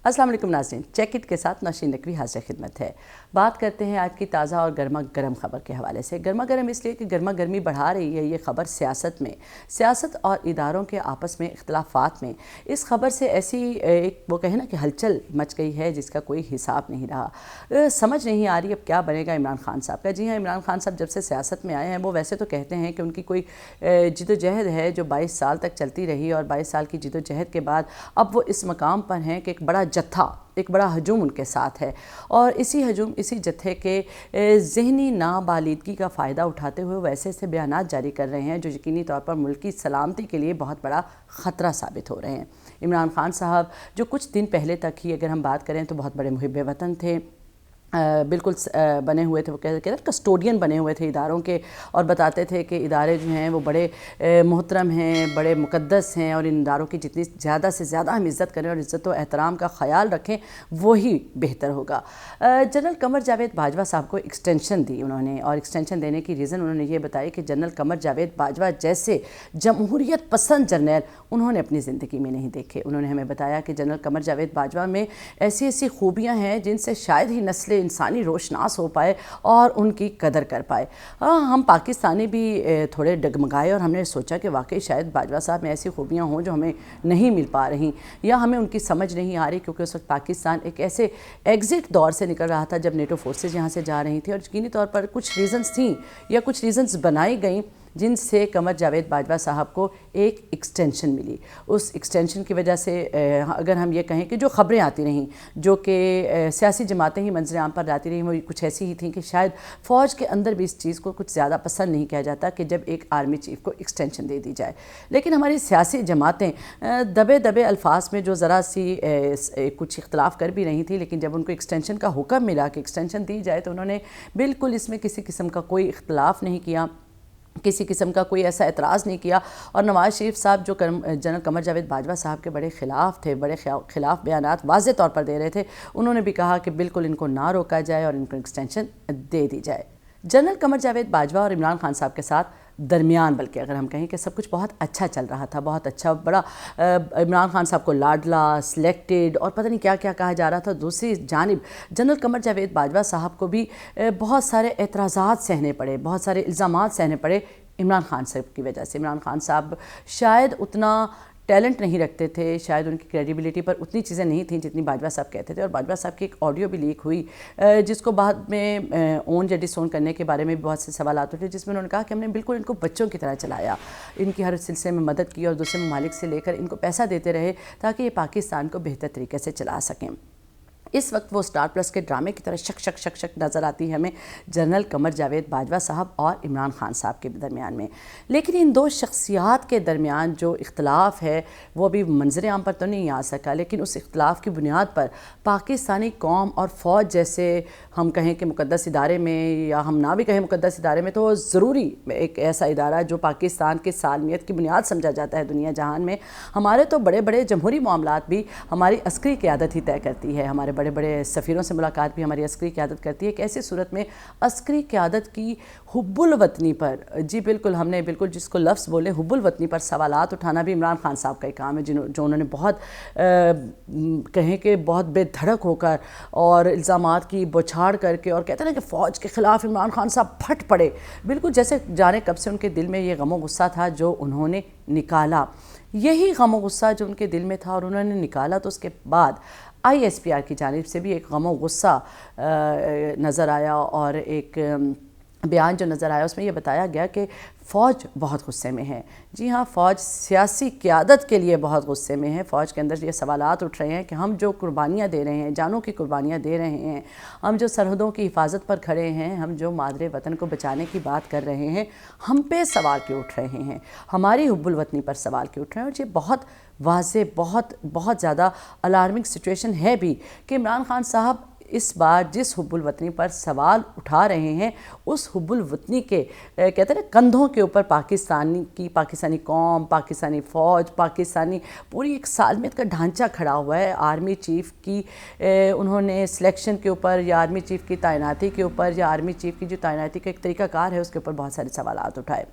अस्सलाम वालेकुम नाज़रीन, चेक इट के साथ नौशीन नकवी हाज़िर खिदमत है। बात करते हैं आज की ताज़ा और गर्मा गर्म ख़बर के हवाले से। गर्मा गर्म इसलिए कि गर्मा गर्मी बढ़ा रही है ये ख़बर सियासत में, सियासत और इदारों के आपस में इख्तलाफात में। इस ख़बर से ऐसी एक वो कहे ना कि हलचल मच गई है जिसका कोई हिसाब नहीं रहा। समझ नहीं आ रही अब क्या बनेगा इमरान खान साहब का। जी हाँ, इमरान खान साहब जब से सियासत में आए हैं वो वैसे तो कहते हैं कि उनकी कोई जिदोजहद है जो 22 साल तक चलती रही और 22 साल की जिदोजहद के बाद अब वो इस मकाम पर हैं कि एक बड़ा जत्था, एक बड़ा हजूम उनके साथ है और इसी हजूम, इसी जत्थे के ज़हनी नाबालिदगी का फ़ायदा उठाते हुए वैसे से बयानात जारी कर रहे हैं जो यकीनी तौर पर मुल्क की सलामती के लिए बहुत बड़ा ख़तरा साबित हो रहे हैं। इमरान खान साहब जो कुछ दिन पहले तक ही अगर हम बात करें तो बहुत बड़े मुहिब वतन थे, बिल्कुल बने हुए थे, वो कहते हैं कस्टोडियन बने हुए थे इदारों के, और बताते थे कि इदारे जो हैं वो बड़े मोहतरम हैं, बड़े मुक़द्दस हैं और इन इदारों की जितनी ज़्यादा से ज़्यादा हम इज़्ज़त करें और इज़्ज़त व एहतराम का ख़याल रखें वही बेहतर होगा। जनरल कमर जावेद बाजवा साहब को एक्सटेंशन दी उन्होंने, और एक्सटेंशन देने की रीज़न उन्होंने ये बताई कि जनरल कमर जावेद बाजवा जैसे जमहूरियत पसंद जर्नल उन्होंने अपनी ज़िंदगी में नहीं देखे। उन्होंने हमें बताया कि जनरल कमर जावेद बाजवा में ऐसी ऐसी खूबियाँ हैं जिनसे शायद ही नस्ल इंसानी रोशनास हो पाए और उनकी कदर कर पाए। हम पाकिस्तानी भी थोड़े डगमगाए और हमने सोचा कि वाकई शायद बाजवा साहब में ऐसी खूबियाँ हों जो हमें नहीं मिल पा रही या हमें उनकी समझ नहीं आ रही, क्योंकि उस वक्त पाकिस्तान एक ऐसे एग्ज़िट दौर से निकल रहा था जब नेटो फोर्सेस यहाँ से जा रही थी और यकीनी तौर पर कुछ रीज़न्स थी या कुछ रीज़न्स बनाई गई जिनसे कमर जावेद बाजवा साहब को एक एक्सटेंशन मिली। उस एक्सटेंशन की वजह से अगर हम ये कहें कि जो ख़बरें आती रहीं, जो कि सियासी जमातें ही मंजर आम पर आती रहीं, वो कुछ ऐसी ही थी कि शायद फ़ौज के अंदर भी इस चीज़ को कुछ ज़्यादा पसंद नहीं किया जाता कि जब एक आर्मी चीफ़ को एक्सटेंशन दे दी जाए। लेकिन हमारी सियासी जमातें दबे दबे अल्फाज में जो ज़रा सी कुछ इख्तलाफ कर भी रही थी, लेकिन जब उनको एक्सटेंशन का हुक्म मिला कि एक्सटेंशन दी जाए तो उन्होंने बिल्कुल इसमें किसी किस्म का कोई इख्तलाफ नहीं किया, किसी किस्म का कोई ऐसा एतराज़ नहीं किया। और नवाज़ शरीफ साहब जो जनरल कमर जावेद बाजवा साहब के बड़े ख़िलाफ़ थे, बड़े ख़िलाफ़ बयानात वाज़े तौर पर दे रहे थे, उन्होंने भी कहा कि बिल्कुल इनको ना रोका जाए और इनको एक्सटेंशन दे दी जाए। जनरल कमर जावेद बाजवा और इमरान खान साहब के साथ दरमियान, बल्कि अगर हम कहें कि सब कुछ बहुत अच्छा चल रहा था, बहुत अच्छा, बड़ा इमरान खान साहब को लाडला, सिलेक्टेड और पता नहीं क्या क्या कहा जा रहा था। दूसरी जानिब जनरल कमर जावेद बाजवा साहब को भी बहुत सारे एतराज़ात सहने पड़े, बहुत सारे इल्ज़ामात सहने पड़े इमरान खान साहब की वजह से। इमरान खान साहब शायद उतना टैलेंट नहीं रखते थे, शायद उनकी क्रेडिबिलिटी पर उतनी चीज़ें नहीं थीं जितनी बाजवा साहब कहते थे। और बाजवा साहब की एक ऑडियो भी लीक हुई जिसको बाद में ओन या डिसोन करने के बारे में भी बहुत से सवाल उठे, जिसमें उन्होंने कहा कि हमने बिल्कुल इनको बच्चों की तरह चलाया, इनकी हर सिलसिले में मदद की और दूसरे ममालिक से लेकर इनको पैसा देते रहे ताकि ये पाकिस्तान को बेहतर तरीके से चला सकें। इस वक्त वो स्टार प्लस के ड्रामे की तरह शक शक शक शक नज़र आती है हमें जनरल कमर जावेद बाजवा साहब और इमरान खान साहब के दरमियान में। लेकिन इन दो शख्सियात के दरमियान जो इख्तलाफ है वो अभी मंजर आम पर तो नहीं आ सका, लेकिन उस इख्तलाफ की बुनियाद पर पाकिस्तानी कौम और फ़ौज जैसे हम कहें कि मुक़द्दस इदारे में, या हम ना भी कहें मुक़द्दस इदारे में, तो ज़रूरी एक ऐसा इदारा जो पाकिस्तान के सालमियत की बुनियाद समझा जाता है दुनिया जहान में। हमारे तो बड़े बड़े जमहूरी मामलात भी हमारी अस्करी क़यादत ही तय करती है, हमारे बड़े बड़े सफ़ीरों से मुलाकात भी हमारी अस्करी क़यादत करती है। कैसी सूरत में अस्करी क़यादत की हुब्बुल वतनी पर, जी बिल्कुल, हमने बिल्कुल जिसको लफ्ज़ बोले हुब्बुल वतनी पर सवालात उठाना भी इमरान खान साहब का ही काम है, जो उन्होंने बहुत कहें कि बहुत बेधड़क होकर और इल्ज़ामात की बौछार करके, और कहते हैं ना कि फ़ौज के ख़िलाफ़ इमरान खान साहब फट पड़े, बिल्कुल जैसे जाने कब से उनके दिल में ये गम व गुस्सा था जो उन्होंने निकाला। यही गम व गुस्सा जो उनके दिल में था और उन्होंने निकाला, तो उसके बाद ISPR की जानिब से भी एक गम व गुस्सा नज़र आया और एक बयान जो नज़र आया उसमें यह बताया गया कि फ़ौज बहुत गुस्से में है। जी हाँ, फ़ौज सियासी क़यादत के लिए बहुत गुस्से में है। फ़ौज के अंदर ये सवालात उठ रहे हैं कि हम जो कुर्बानियाँ दे रहे हैं, जानों की कुर्बानियाँ दे रहे हैं, हम जो सरहदों की हिफाजत पर खड़े हैं, हम जो मादरे वतन को बचाने की बात कर रहे हैं, हम पे सवाल क्यों उठ रहे हैं, हमारी हुब्बुल वतनी पर सवाल क्यों उठ रहे हैं। और ये बहुत वाज़े, बहुत ज़्यादा अलार्मिंग सिचुएशन है भी कि इमरान खान साहब इस बार जिस हुब्बुल वतनी पर सवाल उठा रहे हैं उस हुब्बुल वतनी के कहते हैं ना कंधों के ऊपर पाकिस्तानी कौम, पाकिस्तानी फ़ौज, पाकिस्तानी पूरी एक सालमियत का ढांचा खड़ा हुआ है। आर्मी चीफ़ की उन्होंने सिलेक्शन के ऊपर या आर्मी चीफ़ की तैनाती के ऊपर या आर्मी चीफ़ की जो तैनाती का एक तरीक़ाकार है उसके ऊपर बहुत सारे सवाल उठाए।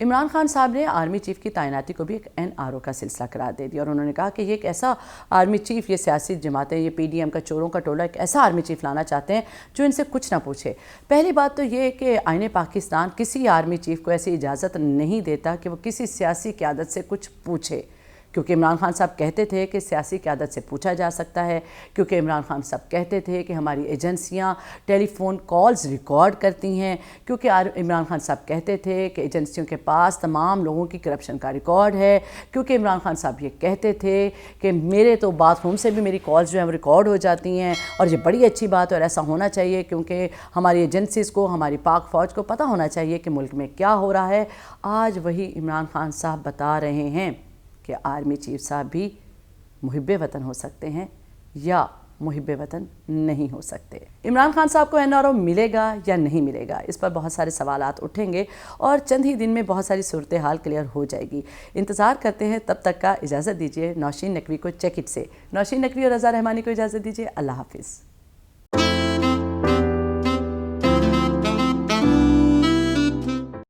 इमरान खान साहब ने आर्मी चीफ की तैनाती को भी एक NRO का सिलसिला करार दे दिया और उन्होंने कहा कि ये एक ऐसा आर्मी चीफ, ये सियासी जमातें, ये PDM का चोरों का टोला एक ऐसा आर्मी चीफ लाना चाहते हैं जो इनसे कुछ ना पूछे। पहली बात तो ये है कि आईन पाकिस्तान किसी आर्मी चीफ को ऐसी इजाज़त नहीं देता कि वो किसी सियासी क़यादत से कुछ पूछे, क्योंकि इमरान खान साहब कहते थे कि सियासी क़यादत से पूछा जा सकता है, क्योंकि इमरान खान साहब कहते थे कि हमारी एजेंसियां टेलीफोन कॉल्स रिकॉर्ड करती हैं, क्योंकि इमरान खान साहब कहते थे कि एजेंसियों के पास तमाम लोगों की करप्शन का रिकॉर्ड है, क्योंकि इमरान खान साहब ये कहते थे कि मेरे तो बाथरूम से भी मेरी कॉल्स जो हैं वो रिकॉर्ड हो जाती हैं और ये बड़ी अच्छी बात है और ऐसा होना चाहिए, क्योंकि हमारी एजेंसीज़ को, हमारी पाक फ़ौज को पता होना चाहिए कि मुल्क में क्या हो रहा है। आज वही इमरान खान साहब बता रहे हैं कि आर्मी चीफ साहब भी मुहिब्बे वतन हो सकते हैं या मुहिब्बे वतन नहीं हो सकते। इमरान खान साहब को NRO मिलेगा या नहीं मिलेगा, इस पर बहुत सारे सवालात उठेंगे और चंद ही दिन में बहुत सारी सूरत हाल क्लियर हो जाएगी। इंतज़ार करते हैं, तब तक का इजाज़त दीजिए। नौशीन नकवी को चेक इट से, नौशीन नकवी और रज़ा रहमानी को इजाज़त दीजिए। अल्लाह हाफिज़।